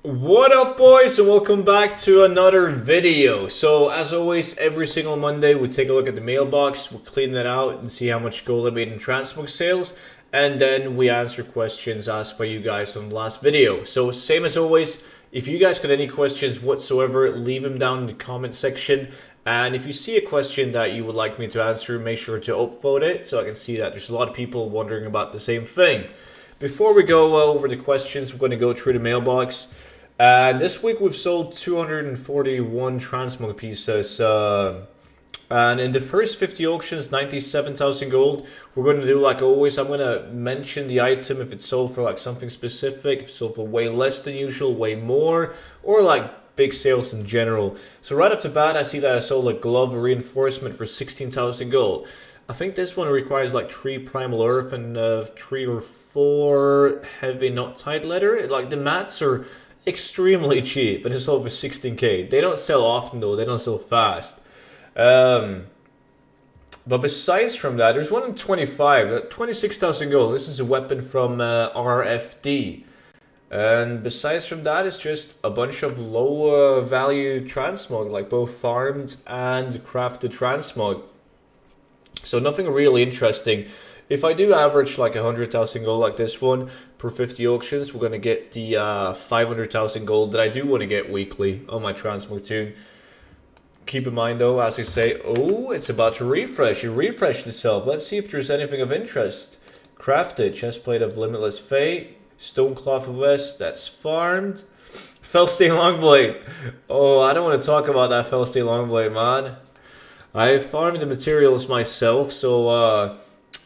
What up, boys, and welcome back to another video. So as always, every single Monday we take a look at the mailbox, we clean it out and see how much gold I made in transmog sales, and then we answer questions asked by you guys on the last video. So same as always, if you guys got any questions whatsoever, leave them down in the comment section. And if you see a question that you would like me to answer, make sure to upvote it so I can see that there's a lot of people wondering about the same thing. Before we go over the questions, we're going to go through the mailbox. And this week we've sold 241 transmog pieces. And in the first 50 auctions, 97,000 gold. We're going to do like always. I'm going to mention the item if it's sold for like something specific, if it's sold for way less than usual, way more, or like big sales in general. So right off the bat, I see that I sold a glove reinforcement for 16,000 gold. I think this one requires like 3 primal earth and 3 or 4 heavy not tight leather. Like the mats are extremely cheap and it's over 16k. They don't sell often though, they don't sell fast. But besides from that, there's one in 25, 26,000 gold. This is a weapon from RFD. And besides from that, it's just a bunch of low value transmog, like both farmed and crafted transmog. So nothing really interesting. If I do average like 100,000 gold like this one per 50 auctions, we're going to get the 500,000 gold that I do want to get weekly on my transmog tune. Keep in mind though, as I say, oh, it's about to refresh. You refreshed itself. Let's see if there's anything of interest. Crafted, chestplate of Limitless Fate, Stonecloth Vest, that's farmed. Fellstay Longblade. Oh, I don't want to talk about that Fellstay Longblade, man. I farmed the materials myself, so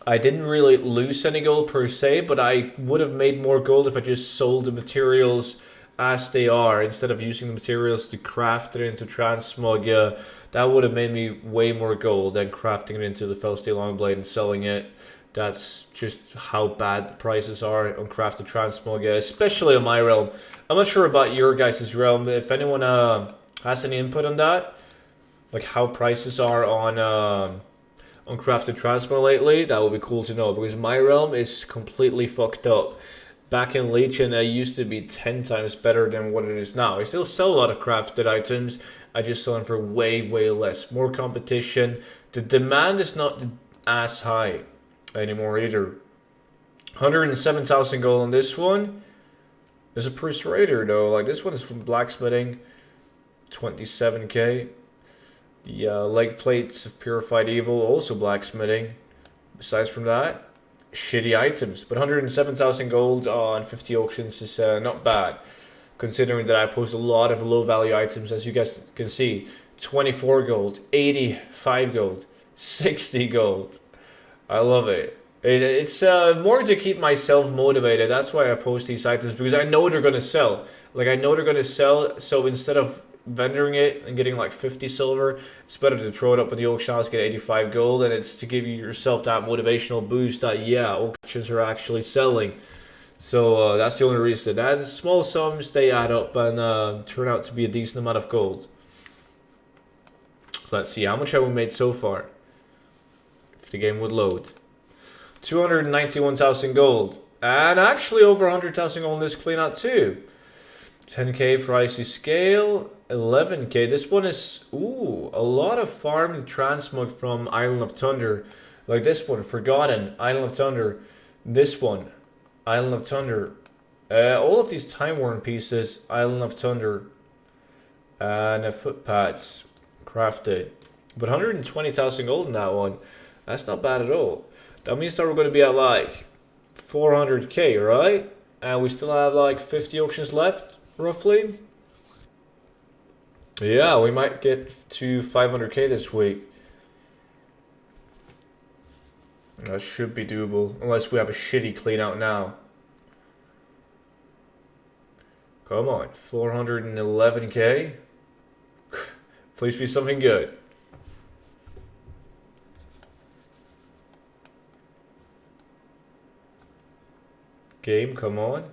I didn't really lose any gold per se, but I would have made more gold if I just sold the materials as they are instead of using the materials to craft it into transmog. Yeah, that would have made me way more gold than crafting it into the Fellstay Longblade and selling it. That's just how bad the prices are on crafted transmog, especially on my realm. I'm not sure about your guys' realm. If anyone has any input on that, like how prices are on crafted transmog lately, that would be cool to know, because my realm is completely fucked up. Back in Legion, I used to be 10 times better than what it is now. I still sell a lot of crafted items, I just sell them for way less. More competition. The demand is not as high anymore either. 107,000 gold on this one. There's a Persuader though, like this one is from blacksmithing, 27k. The leg plates of Purified Evil, also blacksmithing. Besides from that, shitty items. But 107,000 gold on 50 auctions is not bad, considering that I post a lot of low value items. As you guys can see, 24 gold, 85 gold, 60 gold. I love it. It's more to keep myself motivated. That's why I post these items, because I know they're going to sell. Like, I know they're going to sell, so instead of vendoring it and getting like 50 silver, it's better to throw it up in the auction house, get 85 gold, and it's to give yourself that motivational boost that, yeah, auctions are actually selling. So that's the only reason. That small sums, they add up and turn out to be a decent amount of gold. So let's see, how much have we made so far? If the game would load. 291,000 gold. And actually over 100,000 gold in this clean out too. 10k for Icy Scale, 11k. This one is, ooh, a lot of farmed transmog from Island of Thunder. Like this one, Forgotten, Island of Thunder. This one, Island of Thunder. All of these time-worn pieces, Island of Thunder. And footpads, crafted. But 120,000 gold in that one. That's not bad at all. That means that we're going to be at like 400k, right? And we still have like 50 auctions left, roughly. Yeah, we might get to 500k this week. That should be doable, unless we have a shitty clean out now. Come on, 411k. Please be something good. Game, come on.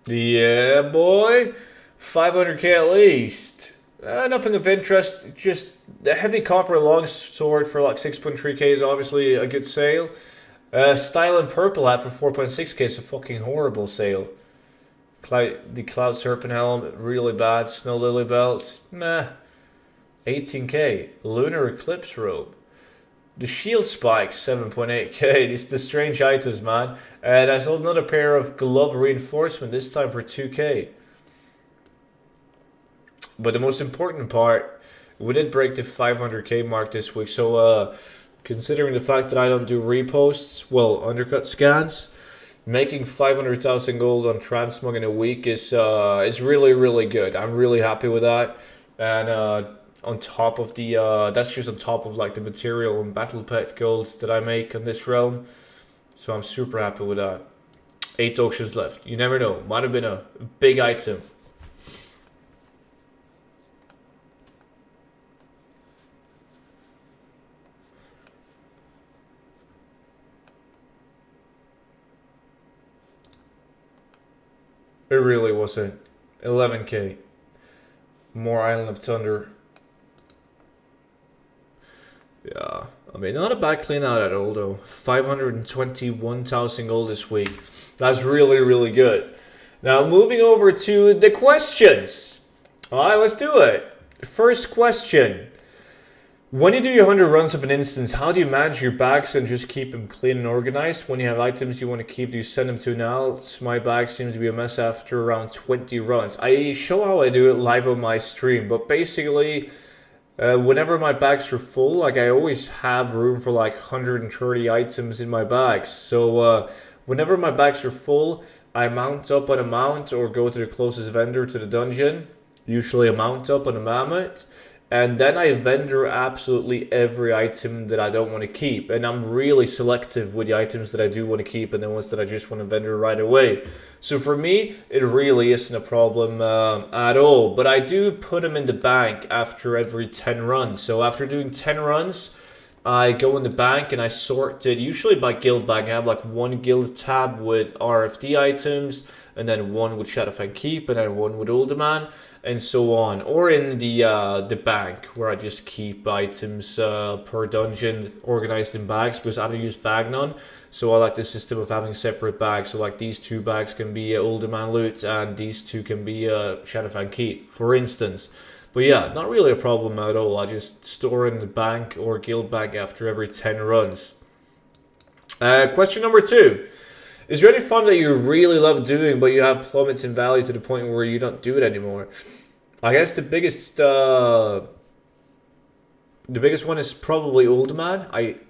Yeah, boy. 500k at least. Nothing of interest. Just the heavy copper longsword for like 6.3k is obviously a good sale. Style and Purple hat for 4.6k is a fucking horrible sale. The Cloud Serpent helm, really bad. Snow Lily belt, nah. 18k. Lunar Eclipse robe. The Shield Spikes, 7.8k. These the strange items, man. And I sold another pair of glove reinforcement, this time for 2k. But the most important part, we did break the 500k mark this week. So considering the fact that I don't do reposts, well, undercut scans, making 500,000 gold on transmog in a week is really, really good. I'm really happy with that. And on top of the that's just on top of like the material and battle pet gold that I make on this realm. So I'm super happy with that. 8 auctions left. You never know. Might have been a big item. It really wasn't. 11k. More Island of Thunder. Yeah, I mean, not a bad clean out at all though. 521,000 gold this week. That's really, really good. Now moving over to the questions. Alright, let's do it. First question. When you do your 100 runs of an instance, how do you manage your bags and just keep them clean and organized? When you have items you want to keep, do you send them to an else? My bag seems to be a mess after around 20 runs. I show how I do it live on my stream, but basically, whenever my bags are full, like I always have room for like 130 items in my bags. So whenever my bags are full, I mount up on a mount or go to the closest vendor to the dungeon. Usually a mount up on a mammoth. And then I vendor absolutely every item that I don't want to keep. And I'm really selective with the items that I do want to keep and the ones that I just want to vendor right away. So for me, it really isn't a problem at all. But I do put them in the bank after every 10 runs. So after doing 10 runs, I go in the bank and I sort it usually by guild bag. I have like one guild tab with RFD items, and then one with Shadowfang Keep, and then one with Uldaman, and so on. Or in the bank, where I just keep items per dungeon organized in bags, because I don't use bag none. So I like the system of having separate bags. So like these 2 bags can be Uldaman loot, and these 2 can be Shadowfang Keep, for instance. But yeah, not really a problem at all. I just store in the bank or guild bag after every 10 runs. Question number 2. Is there any farm that you really love doing, but you have plummets in value to the point where you don't do it anymore? I guess the biggest one is probably Uldaman. I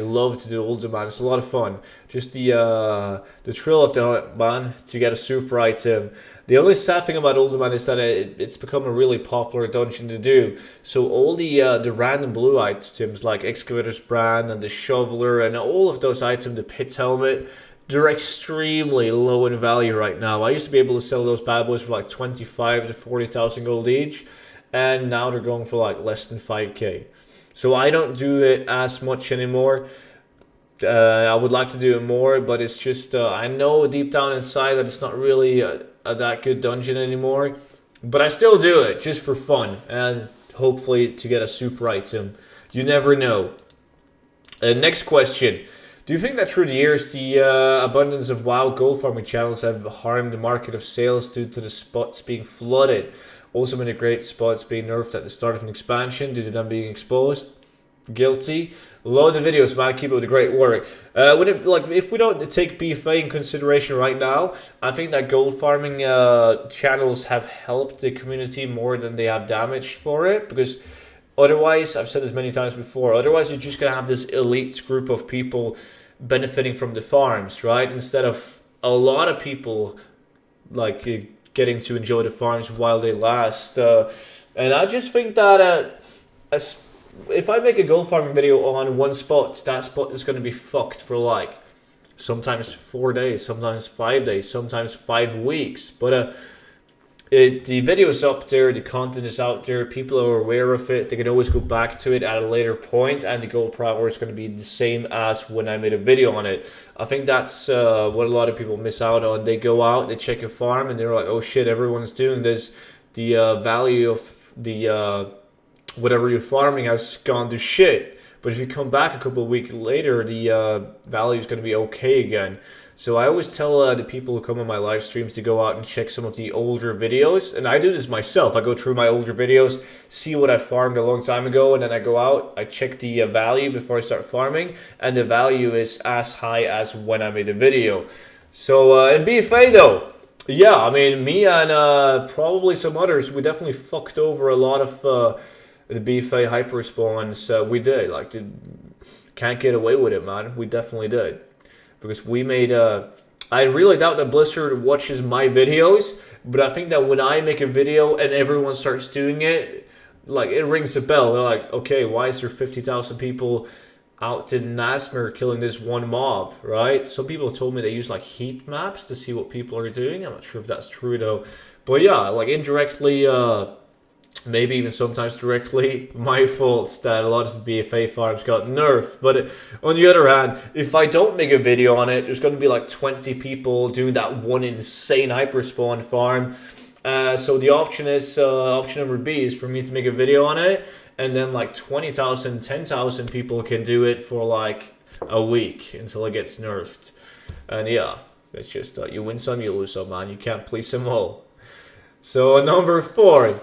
love to do Uldaman. It's a lot of fun. Just the thrill of the man to get a super item. The only sad thing about Uldaman is that it's become a really popular dungeon to do. So all the random blue items like Excavator's Brand and the Shoveler and all of those items, the Pit's Helmet, they're extremely low in value right now. I used to be able to sell those bad boys for like 25 to 40,000 gold each, and now they're going for like less than 5k. So I don't do it as much anymore. I would like to do it more, but it's just I know deep down inside that it's not really that good dungeon anymore. But I still do it just for fun and hopefully to get a super item. You never know. Next question. Do you think that through the years the abundance of WoW gold farming channels have harmed the market of sales due to the spots being flooded? Also many great spots being nerfed at the start of an expansion due to them being exposed. Guilty. Load the videos, man. Keep up with the great work. If we don't take BFA in consideration right now, I think that gold farming channels have helped the community more than they have damaged for it. Because otherwise, I've said this many times before, otherwise you're just going to have this elite group of people benefiting from the farms, right? Instead of a lot of people like getting to enjoy the farms while they last. And I just think that if I make a gold farming video on one spot, that spot is going to be fucked for like sometimes 4 days, sometimes 5 days, sometimes 5 weeks. But the video is up there, the content is out there, people are aware of it, they can always go back to it at a later point, and the gold per hour is going to be the same as when I made a video on it. I think that's what a lot of people miss out on. They go out, they check a farm, and they're like, oh shit, everyone's doing this. The value of the whatever you're farming has gone to shit. But if you come back a couple of weeks later, the value is going to be okay again. So I always tell the people who come on my live streams to go out and check some of the older videos. And I do this myself. I go through my older videos, see what I farmed a long time ago, and then I go out, I check the value before I start farming, and the value is as high as when I made the video. So in BFA though, yeah, I mean, me and probably some others, we definitely fucked over a lot of the BFA hyper spawns. We did, like, can't get away with it, man. We definitely did. Because we made I really doubt that Blizzard watches my videos, but I think that when I make a video and everyone starts doing it, like, it rings a bell. They're like, okay, why is there 50,000 people out in Nasmir killing this one mob, right? Some people told me they use like heat maps to see what people are doing. I'm not sure if that's true though. But yeah, like indirectly, maybe even sometimes directly, my fault that a lot of BFA farms got nerfed. But on the other hand, if I don't make a video on it, there's going to be like 20 people doing that one insane hyperspawn farm. So the option is, option number B is for me to make a video on it, and then like 20,000, 10,000 people can do it for like a week until it gets nerfed. And yeah, it's just, you win some, you lose some, man. You can't please them all. So number 4.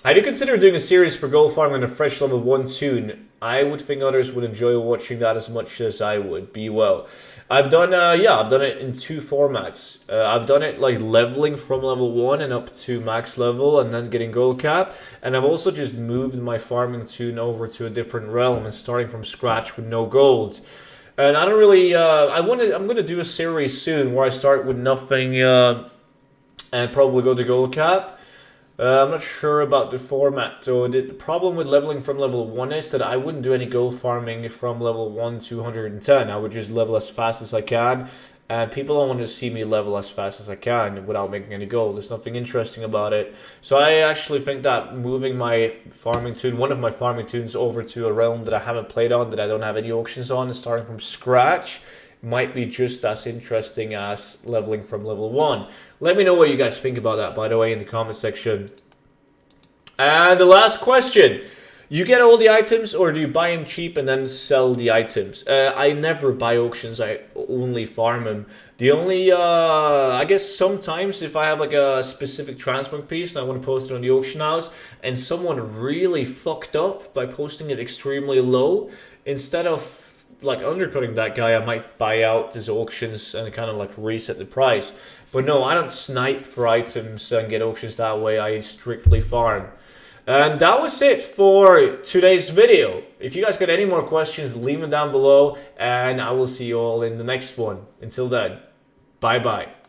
Have you considered doing a series for gold farming on a fresh level 1 toon? I would think others would enjoy watching that as much as I would. Be well. I've done, yeah, I've done it in 2 formats. I've done it like leveling from level 1 and up to max level and then getting gold cap. And I've also just moved my farming toon over to a different realm and starting from scratch with no gold. And I don't really, I'm going to do a series soon where I start with nothing and probably go to gold cap. I'm not sure about the format. So the problem with leveling from level 1 is that I wouldn't do any gold farming from level 1 to 110. I would just level as fast as I can. And people don't want to see me level as fast as I can without making any gold. There's nothing interesting about it. So I actually think that moving my farming toon, one of my farming toons, over to a realm that I haven't played on, that I don't have any auctions on, and starting from scratch, might be just as interesting as leveling from level 1. Let me know what you guys think about that, by the way, in the comment section. And the last question. You get all the items, or do you buy them cheap and then sell the items? I never buy auctions, I only farm them. The only, I guess sometimes if I have like a specific transmog piece and I want to post it on the auction house, and someone really fucked up by posting it extremely low, instead of like undercutting that guy, I might buy out his auctions and kind of like reset the price. But no, I don't snipe for items and get auctions that way. I strictly farm. And that was it for today's video. If you guys got any more questions, leave them down below, and I will see you all in the next one. Until then, bye bye.